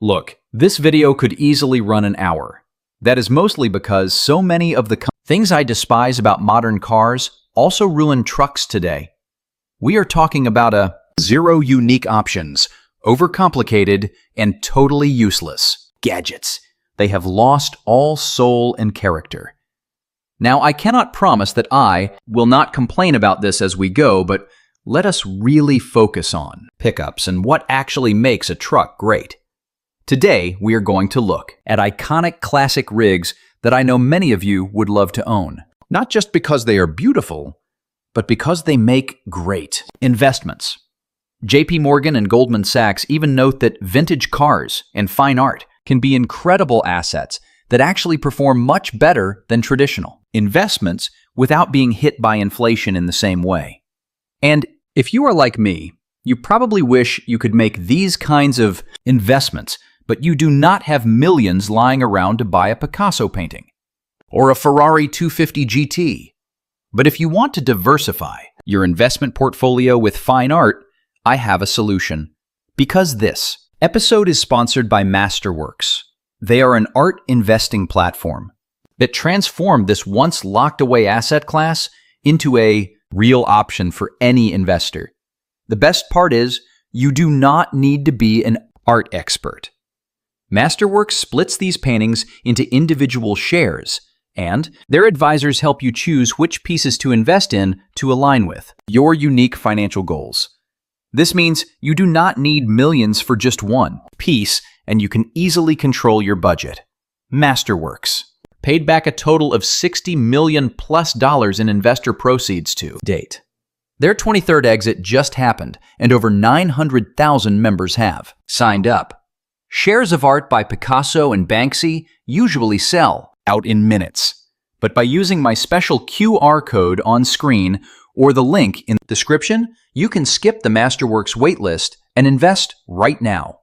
Look, this video could easily run an hour. That is mostly because so many of the things I despise about modern cars also ruin trucks today. We are talking about zero unique options, overcomplicated, and totally useless gadgets. They have lost all soul and character. Now, I cannot promise that I will not complain about this as we go, but let us really focus on pickups and what actually makes a truck great. Today, we are going to look at iconic classic rigs that I know many of you would love to own. Not just because they are beautiful, but because they make great investments. JP Morgan and Goldman Sachs even note that vintage cars and fine art can be incredible assets that actually perform much better than traditional investments without being hit by inflation in the same way. And if you are like me, you probably wish you could make these kinds of investments, but you do not have millions lying around to buy a Picasso painting or a Ferrari 250 GT. But if you want to diversify your investment portfolio with fine art, I have a solution. Because this episode is sponsored by Masterworks. They are an art investing platform that transformed this once locked-away asset class into a real option for any investor. The best part is, you do not need to be an art expert. Masterworks splits these paintings into individual shares, and their advisors help you choose which pieces to invest in to align with your unique financial goals. This means you do not need millions for just one piece, and you can easily control your budget. Masterworks paid back a total of $60 million+ in investor proceeds to date. Their 23rd exit just happened, and over 900,000 members have signed up. Shares of art by Picasso and Banksy usually sell out in minutes. But by using my special QR code on screen or the link in the description, you can skip the Masterworks waitlist and invest right now.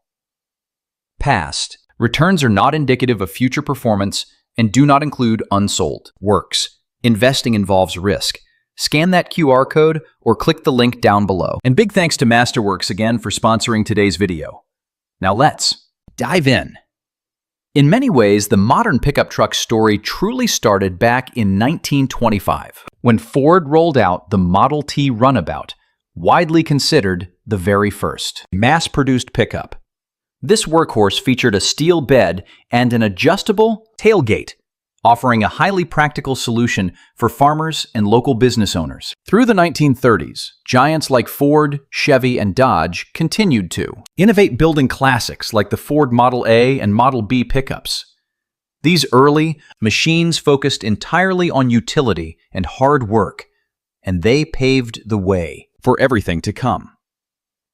Past returns are not indicative of future performance and do not include unsold works. Investing involves risk. Scan that QR code or click the link down below. And big thanks to Masterworks again for sponsoring today's video. Now let's dive in. In many ways, the modern pickup truck story truly started back in 1925, when Ford rolled out the Model T Runabout, widely considered the very first mass-produced pickup. This workhorse featured a steel bed and an adjustable tailgate, offering a highly practical solution for farmers and local business owners. Through the 1930s, giants like Ford, Chevy, and Dodge continued to innovate, building classics like the Ford Model A and Model B pickups. These early machines focused entirely on utility and hard work, and they paved the way for everything to come.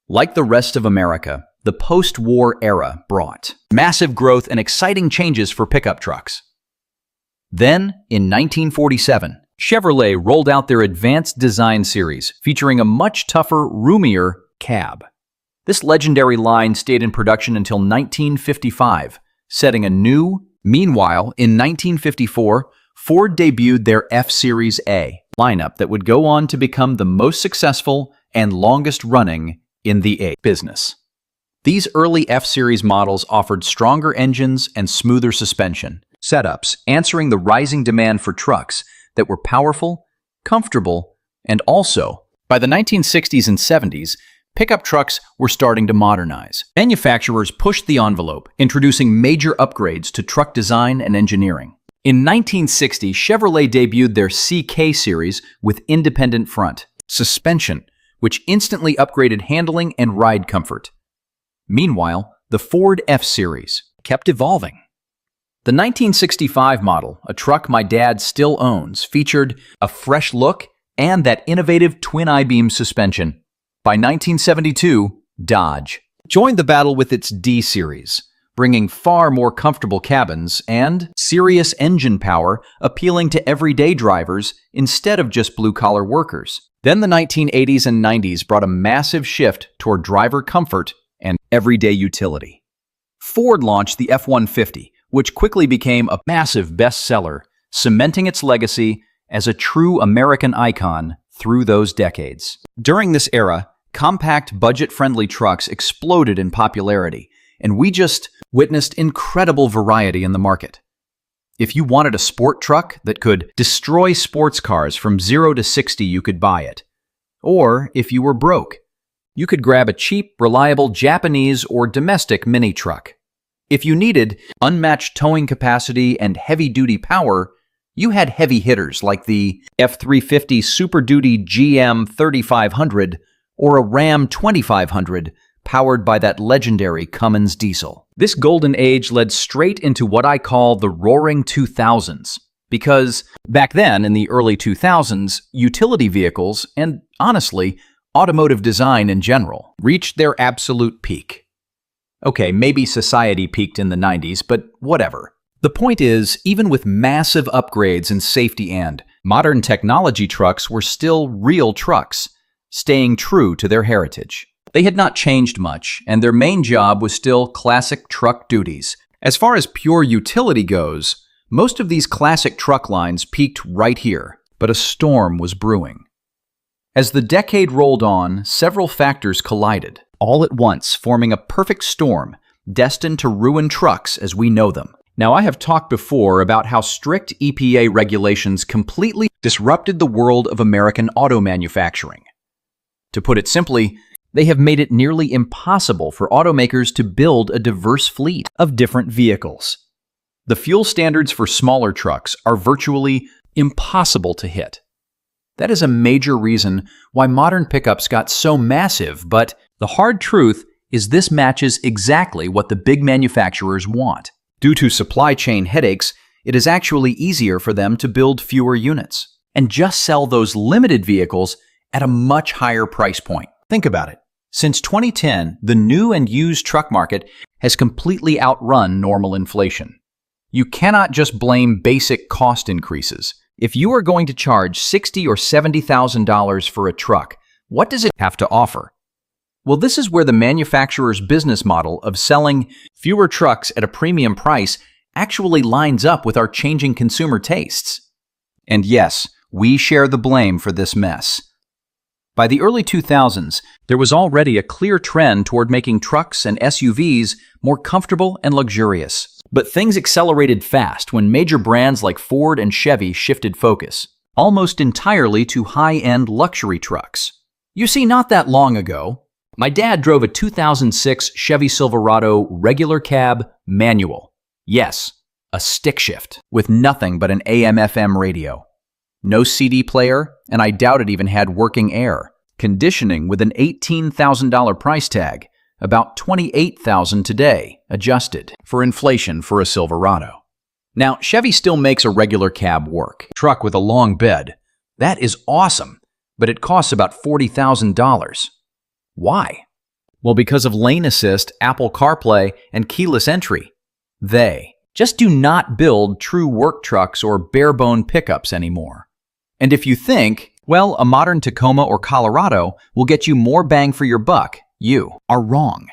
Like the rest of America, the post-war era brought massive growth and exciting changes for pickup trucks. Then, in 1947, Chevrolet rolled out their Advanced Design series, featuring a much tougher, roomier cab. This legendary line stayed in production until 1955, setting a new. Meanwhile, in 1954, Ford debuted their F-Series A lineup that would go on to become the most successful and longest-running in the A business. These early F-Series models offered stronger engines and smoother suspension setups, answering the rising demand for trucks that were powerful, comfortable, and also, by the 1960s and 70s, pickup trucks were starting to modernize. Manufacturers pushed the envelope, introducing major upgrades to truck design and engineering. In 1960, Chevrolet debuted their CK series with independent front suspension, which instantly upgraded handling and ride comfort. Meanwhile, the Ford F-Series kept evolving. The 1965 model, a truck my dad still owns, featured a fresh look and that innovative twin I-beam suspension. By 1972, Dodge joined the battle with its D-Series, bringing far more comfortable cabins and serious engine power appealing to everyday drivers instead of just blue-collar workers. Then the 1980s and 90s brought a massive shift toward driver comfort and everyday utility. Ford launched the F-150, which quickly became a massive bestseller, cementing its legacy as a true American icon through those decades. During this era, compact, budget-friendly trucks exploded in popularity, and we just witnessed incredible variety in the market. If you wanted a sport truck that could destroy sports cars from 0 to 60, you could buy it. Or, if you were broke, you could grab a cheap, reliable Japanese or domestic mini truck. If you needed unmatched towing capacity and heavy-duty power, you had heavy hitters like the F350 Super Duty GM 3500 or a Ram 2500 powered by that legendary Cummins diesel. This golden age led straight into what I call the roaring 2000s, because back then, in the early 2000s, utility vehicles, and honestly, automotive design in general, reached their absolute peak. Okay, maybe society peaked in the 90s, but whatever. The point is, even with massive upgrades in safety and modern technology, trucks were still real trucks, staying true to their heritage. They had not changed much, and their main job was still classic truck duties. As far as pure utility goes, most of these classic truck lines peaked right here, but a storm was brewing. As the decade rolled on, several factors collided, all at once forming a perfect storm destined to ruin trucks as we know them. Now, I have talked before about how strict EPA regulations completely disrupted the world of American auto manufacturing. To put it simply, they have made it nearly impossible for automakers to build a diverse fleet of different vehicles. The fuel standards for smaller trucks are virtually impossible to hit. That is a major reason why modern pickups got so massive, but the hard truth is this matches exactly what the big manufacturers want. Due to supply chain headaches, it is actually easier for them to build fewer units and just sell those limited vehicles at a much higher price point. Think about it. Since 2010, the new and used truck market has completely outrun normal inflation. You cannot just blame basic cost increases. If you are going to charge $60,000 or $70,000 for a truck, what does it have to offer? Well, this is where the manufacturer's business model of selling fewer trucks at a premium price actually lines up with our changing consumer tastes. And yes, we share the blame for this mess. By the early 2000s, there was already a clear trend toward making trucks and SUVs more comfortable and luxurious. But things accelerated fast when major brands like Ford and Chevy shifted focus, almost entirely to high-end luxury trucks. You see, not that long ago, my dad drove a 2006 Chevy Silverado regular cab manual. Yes, a stick shift with nothing but an AM/FM radio. No CD player, and I doubt it even had working air. Conditioning with an $18,000 price tag, about $28,000 today, adjusted for inflation for a Silverado. Now, Chevy still makes a regular cab work. Truck with a long bed. That is awesome, but it costs about $40,000. Why? Well, because of lane assist, Apple CarPlay, and keyless entry. They just do not build true work trucks or bare-bone pickups anymore. And if you think, well, a modern Tacoma or Colorado will get you more bang for your buck, you are wrong.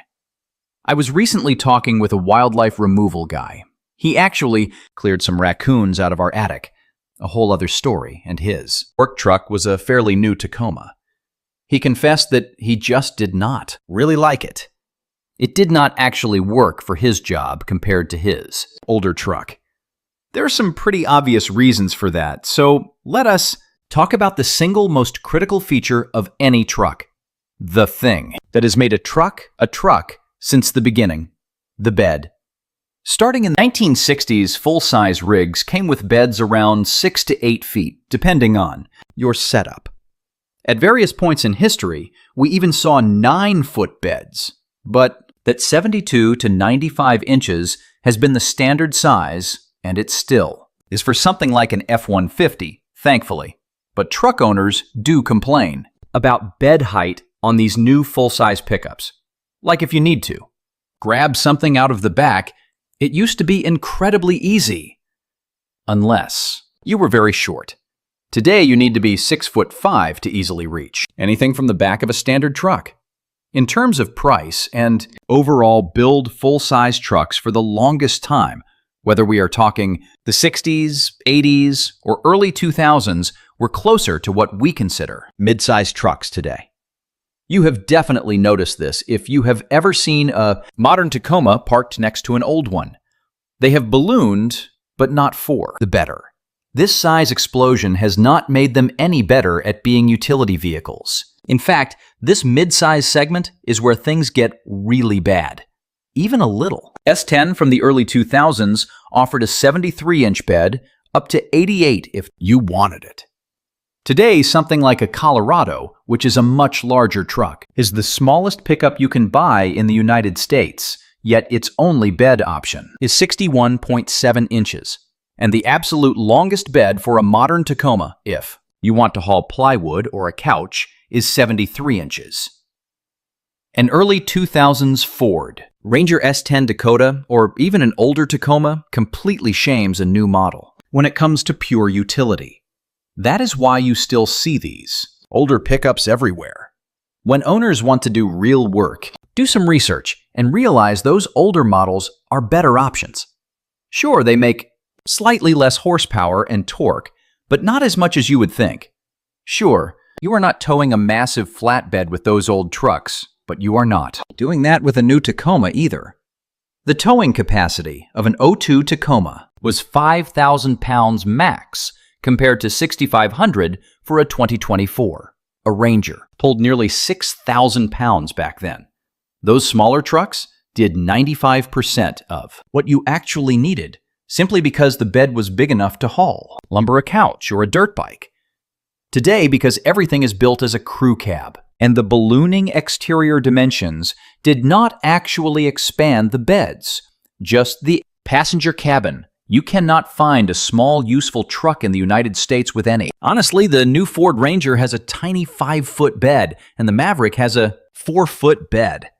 I was recently talking with a wildlife removal guy. He actually cleared some raccoons out of our attic. A whole other story, and his work truck was a fairly new Tacoma. He confessed that he just did not really like it. It did not actually work for his job compared to his older truck. There are some pretty obvious reasons for that, so let us talk about the single most critical feature of any truck. The thing that has made a truck since the beginning. The bed. Starting in the 1960s, full-size rigs came with beds around 6 to 8 feet, depending on your setup. At various points in history, we even saw 9-foot beds, but that 72 to 95 inches has been the standard size, and it still is for something like an F-150, thankfully. But truck owners do complain about bed height on these new full-size pickups. Like if you need to. Grab something out of the back, it used to be incredibly easy. Unless you were very short. Today you need to be 6'5" to easily reach anything from the back of a standard truck. In terms of price and overall build full-size trucks for the longest time, whether we are talking the 60s, 80s, or early 2000s, were closer to what we consider mid-sized trucks today. You have definitely noticed this if you have ever seen a modern Tacoma parked next to an old one. They have ballooned, but not for the better. This size explosion has not made them any better at being utility vehicles. In fact, this mid-size segment is where things get really bad. Even a little. S10 from the early 2000s offered a 73-inch bed, up to 88 if you wanted it. Today, something like a Colorado, which is a much larger truck, is the smallest pickup you can buy in the United States, yet its only bed option is 61.7 inches. And the absolute longest bed for a modern Tacoma, if you want to haul plywood or a couch, is 73 inches. An early 2000s Ford Ranger S10 Dakota, or even an older Tacoma, completely shames a new model when it comes to pure utility. That is why you still see these older pickups everywhere. When owners want to do real work, do some research and realize those older models are better options. Sure, they make slightly less horsepower and torque, but not as much as you would think. Sure, you are not towing a massive flatbed with those old trucks, but you are not doing that with a new Tacoma either. The towing capacity of an '02 Tacoma was 5,000 pounds max, compared to 6,500 for a 2024. A Ranger pulled nearly 6,000 pounds back then. Those smaller trucks did 95% of what you actually needed, simply because the bed was big enough to haul, lumber a couch or a dirt bike. Today, because everything is built as a crew cab, and the ballooning exterior dimensions did not actually expand the beds, just the passenger cabin. You cannot find a small, useful truck in the United States with any. Honestly, the new Ford Ranger has a tiny 5-foot bed, and the Maverick has a 4-foot bed.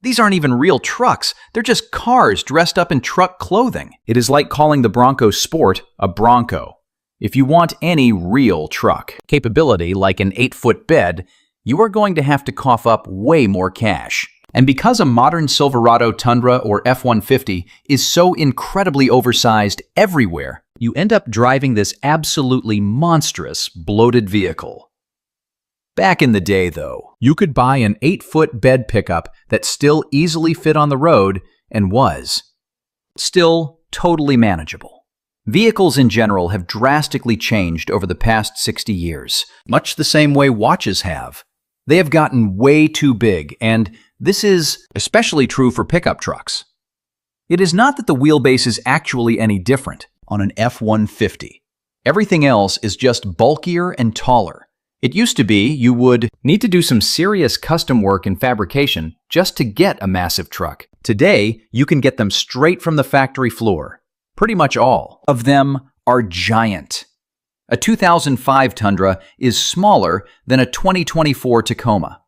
These aren't even real trucks. They're just cars dressed up in truck clothing. It is like calling the Bronco Sport a Bronco. If you want any real truck capability like an 8-foot bed, you are going to have to cough up way more cash. And because a modern Silverado Tundra or F-150 is so incredibly oversized everywhere, you end up driving this absolutely monstrous, bloated vehicle. Back in the day, though, you could buy an 8-foot bed pickup that still easily fit on the road and was still totally manageable. Vehicles in general have drastically changed over the past 60 years, much the same way watches have. They have gotten way too big, and this is especially true for pickup trucks. It is not that the wheelbase is actually any different on an F-150. Everything else is just bulkier and taller. It used to be you would need to do some serious custom work and fabrication just to get a massive truck. Today, you can get them straight from the factory floor. Pretty much all of them are giant. A 2005 Tundra is smaller than a 2024 Tacoma.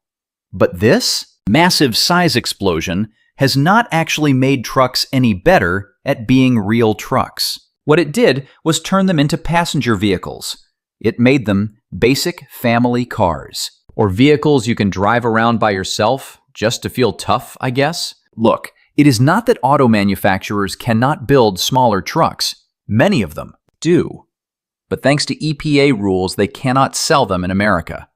But this massive size explosion has not actually made trucks any better at being real trucks. What it did was turn them into passenger vehicles. It made them basic family cars, or vehicles you can drive around by yourself just to feel tough, I guess. Look, it is not that auto manufacturers cannot build smaller trucks. Many of them do. But thanks to EPA rules, they cannot sell them in America.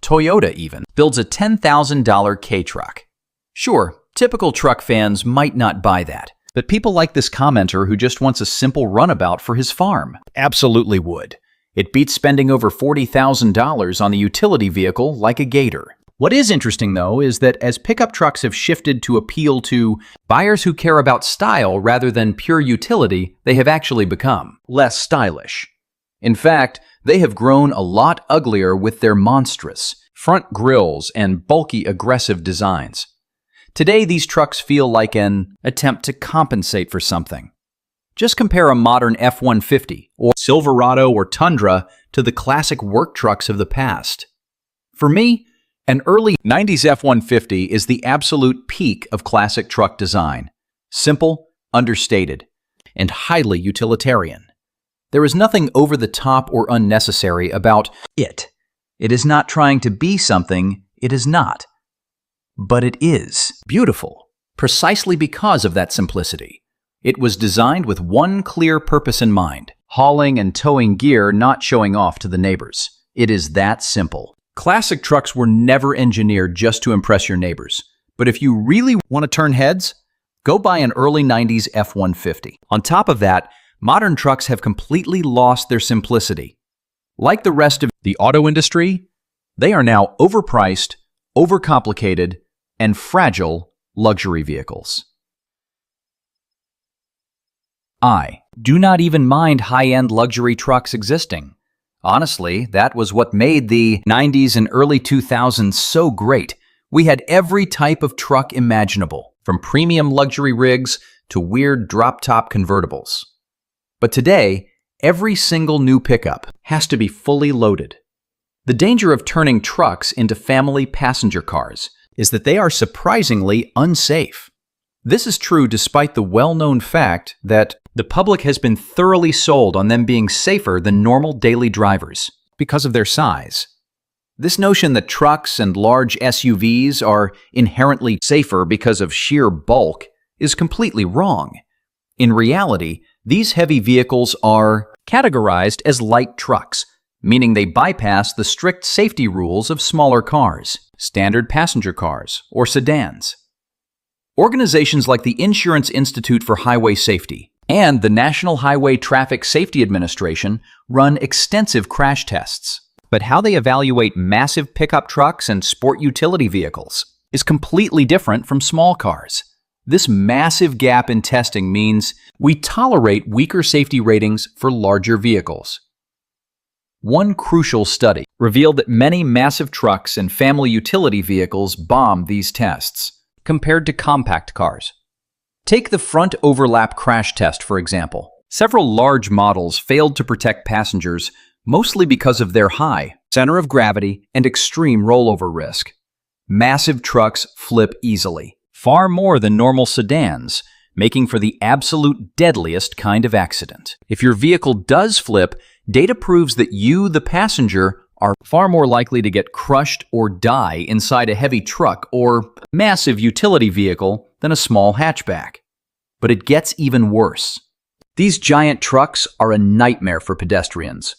Toyota even builds a $10,000 K-truck. Sure, typical truck fans might not buy that, but people like this commenter who just wants a simple runabout for his farm absolutely would. It beats spending over $40,000 on the utility vehicle like a Gator. What is interesting, though, is that as pickup trucks have shifted to appeal to buyers who care about style rather than pure utility, they have actually become less stylish. In fact, they have grown a lot uglier with their monstrous front grills and bulky, aggressive designs. Today, these trucks feel like an attempt to compensate for something. Just compare a modern F-150 or Silverado or Tundra to the classic work trucks of the past. For me, an early 90s F-150 is the absolute peak of classic truck design. Simple, understated, and highly utilitarian. There is nothing over the top or unnecessary about it. It is not trying to be something it is not. But it is beautiful, precisely because of that simplicity. It was designed with one clear purpose in mind: hauling and towing gear, not showing off to the neighbors. It is that simple. Classic trucks were never engineered just to impress your neighbors. But if you really want to turn heads, go buy an early 90s F-150. On top of that, modern trucks have completely lost their simplicity. Like the rest of the auto industry, they are now overpriced, overcomplicated, and fragile luxury vehicles. I do not even mind high-end luxury trucks existing. Honestly, that was what made the 90s and early 2000s so great. We had every type of truck imaginable, from premium luxury rigs to weird drop-top convertibles. But today, every single new pickup has to be fully loaded. The danger of turning trucks into family passenger cars is that they are surprisingly unsafe. This is true despite the well-known fact that the public has been thoroughly sold on them being safer than normal daily drivers because of their size. This notion that trucks and large SUVs are inherently safer because of sheer bulk is completely wrong. In reality, these heavy vehicles are categorized as light trucks, meaning they bypass the strict safety rules of smaller cars, standard passenger cars, or sedans. Organizations like the Insurance Institute for Highway Safety and the National Highway Traffic Safety Administration run extensive crash tests. But how they evaluate massive pickup trucks and sport utility vehicles is completely different from small cars. This massive gap in testing means we tolerate weaker safety ratings for larger vehicles. One crucial study revealed that many massive trucks and family utility vehicles bomb these tests compared to compact cars. Take the front overlap crash test, for example. Several large models failed to protect passengers mostly because of their high center of gravity and extreme rollover risk. Massive trucks flip easily, far more than normal sedans, making for the absolute deadliest kind of accident. If your vehicle does flip, data proves that you, the passenger, are far more likely to get crushed or die inside a heavy truck or massive utility vehicle than a small hatchback. But it gets even worse. These giant trucks are a nightmare for pedestrians.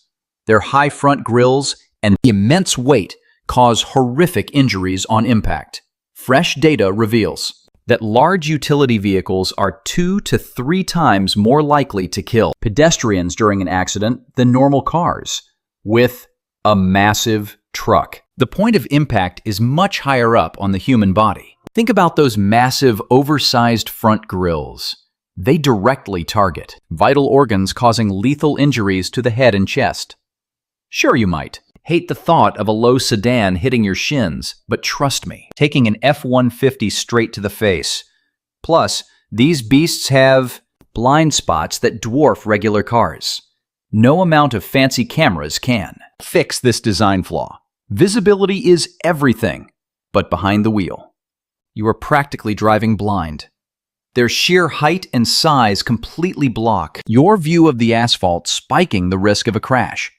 Their high front grills and immense weight cause horrific injuries on impact. Fresh data reveals that large utility vehicles are 2 to 3 times more likely to kill pedestrians during an accident than normal cars, with a massive truck. The point of impact is much higher up on the human body. Think about those massive, oversized front grills. They directly target vital organs, causing lethal injuries to the head and chest. Sure, you might hate the thought of a low sedan hitting your shins, but trust me, taking an F-150 straight to the face. Plus, these beasts have blind spots that dwarf regular cars. No amount of fancy cameras can fix this design flaw. Visibility is everything, but behind the wheel, you are practically driving blind. Their sheer height and size completely block your view of the asphalt, spiking the risk of a crash.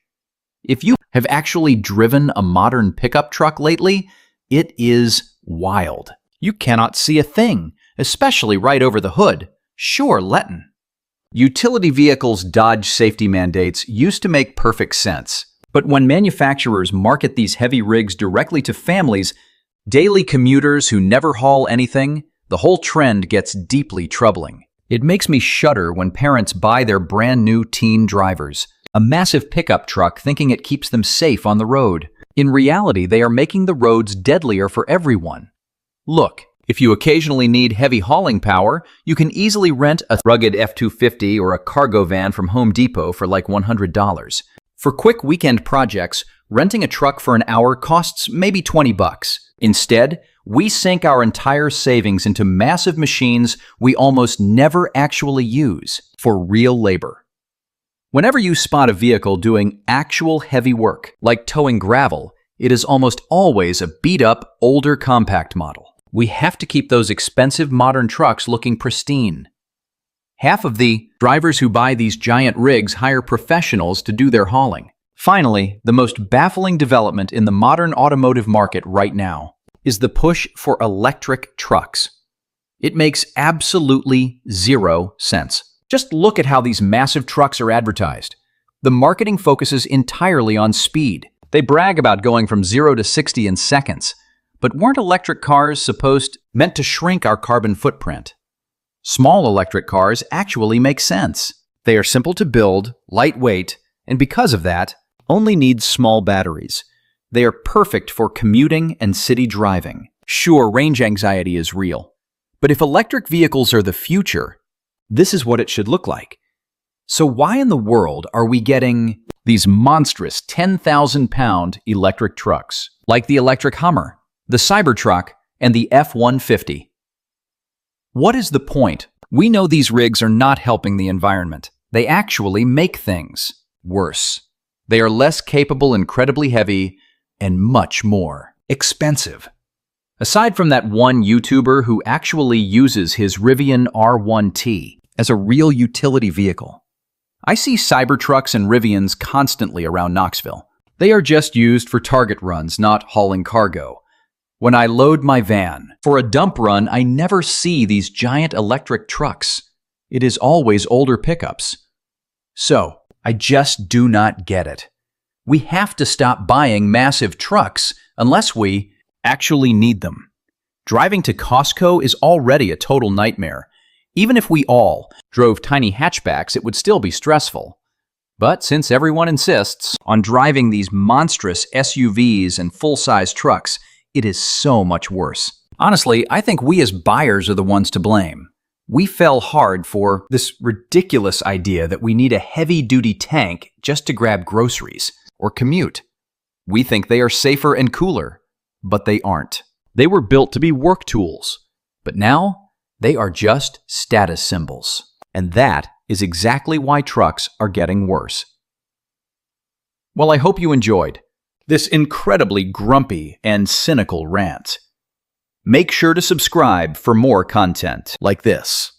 If you have actually driven a modern pickup truck lately, it is wild. You cannot see a thing, especially right over the hood. Sure, letting. Utility vehicles' dodge safety mandates used to make perfect sense. But when manufacturers market these heavy rigs directly to families, daily commuters who never haul anything, the whole trend gets deeply troubling. It makes me shudder when parents buy their brand new teen drivers a massive pickup truck thinking it keeps them safe on the road. In reality, they are making the roads deadlier for everyone. Look, if you occasionally need heavy hauling power, you can easily rent a rugged F-250 or a cargo van from Home Depot for like $100. For quick weekend projects, renting a truck for an hour costs maybe $20. Instead, we sink our entire savings into massive machines we almost never actually use for real labor. Whenever you spot a vehicle doing actual heavy work, like towing gravel, it is almost always a beat-up, older compact model. We have to keep those expensive modern trucks looking pristine. Half of the drivers who buy these giant rigs hire professionals to do their hauling. Finally, the most baffling development in the modern automotive market right now is the push for electric trucks. It makes absolutely zero sense. Just look at how these massive trucks are advertised. The marketing focuses entirely on speed. They brag about going from 0 to 60 in seconds, but weren't electric cars meant to shrink our carbon footprint? Small electric cars actually make sense. They are simple to build, lightweight, and because of that, only need small batteries. They are perfect for commuting and city driving. Sure, range anxiety is real, but if electric vehicles are the future, this is what it should look like. So why in the world are we getting these monstrous 10,000-pound electric trucks, like the electric Hummer, the Cybertruck, and the F-150? What is the point? We know these rigs are not helping the environment. They actually make things worse. They are less capable, incredibly heavy, and much more expensive. Aside from that one YouTuber who actually uses his Rivian R1T as a real utility vehicle, I see Cybertrucks and Rivians constantly around Knoxville. They are just used for target runs, not hauling cargo. When I load my van for a dump run, I never see these giant electric trucks. It is always older pickups. So, I just do not get it. We have to stop buying massive trucks unless we actually need them. Driving to Costco is already a total nightmare. Even if we all drove tiny hatchbacks, it would still be stressful. But since everyone insists on driving these monstrous SUVs and full-size trucks, it is so much worse. Honestly, I think we as buyers are the ones to blame. We fell hard for this ridiculous idea that we need a heavy-duty tank just to grab groceries or commute. We think they are safer and cooler, but they aren't. They were built to be work tools, but now they are just status symbols. And that is exactly why trucks are getting worse. Well, I hope you enjoyed this incredibly grumpy and cynical rant. Make sure to subscribe for more content like this.